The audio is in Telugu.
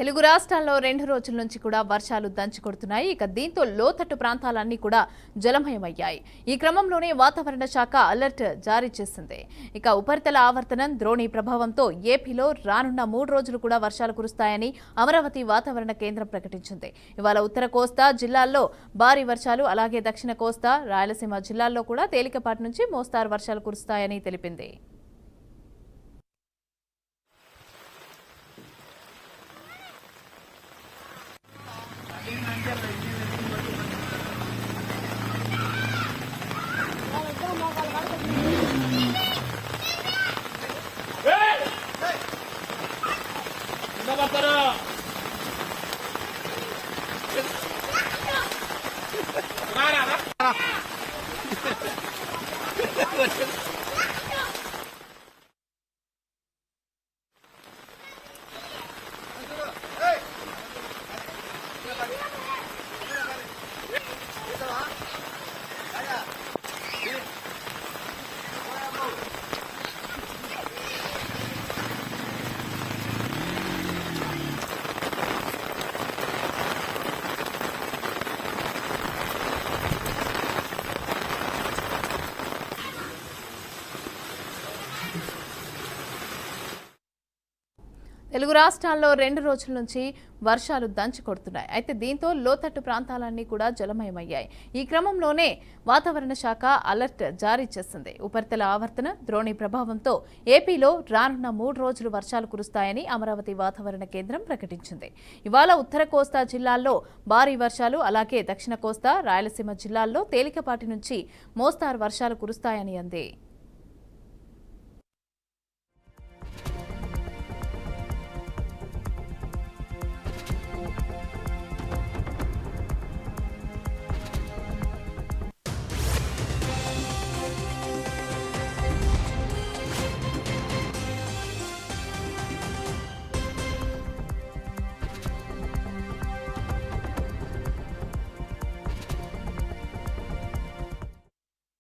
తెలుగు రాష్ట్రాల్లో 2 రోజుల నుంచి కూడా వర్షాలు దంచుకొడుతున్నాయి. ఇక దీంతో లోతట్టు ప్రాంతాలన్నీ కూడా జలమయమయ్యాయి. ఈ క్రమంలోనే వాతావరణ శాఖ అలర్ట్ జారీ చేసింది. ఇక ఉపరితల ఆవర్తనం ద్రోణి ప్రభావంతో ఏపీలో రానున్న 3 రోజులు కూడా వర్షాలు కురుస్తాయని అమరావతి వాతావరణ కేంద్రం ప్రకటించింది. ఇవాళ ఉత్తర కోస్తా జిల్లాల్లో భారీ వర్షాలు, అలాగే దక్షిణ కోస్తా, రాయలసీమ జిల్లాల్లో కూడా తేలికపాటి నుంచి మోస్తారు వర్షాలు కురుస్తాయని తెలిపింది. తెలుగు రాష్ట్రాల్లో 2 రోజుల నుంచి వర్షాలు దంచుకొడుతున్నాయి. అయితే దీంతో లోతట్టు ప్రాంతాలన్నీ కూడా జలమయమయ్యాయి. ఈ క్రమంలోనే వాతావరణ శాఖ అలర్ట్ జారీ చేసింది. ఉపరితల ఆవర్తన ద్రోణి ప్రభావంతో ఏపీలో రానున్న 3 రోజులు వర్షాలు కురుస్తాయని అమరావతి వాతావరణ కేంద్రం ప్రకటించింది. ఇవాళ ఉత్తర కోస్తా జిల్లాల్లో భారీ వర్షాలు, అలాగే దక్షిణ కోస్తా, రాయలసీమ జిల్లాల్లో తేలికపాటి నుంచి మోస్తారు వర్షాలు కురుస్తాయని అంది.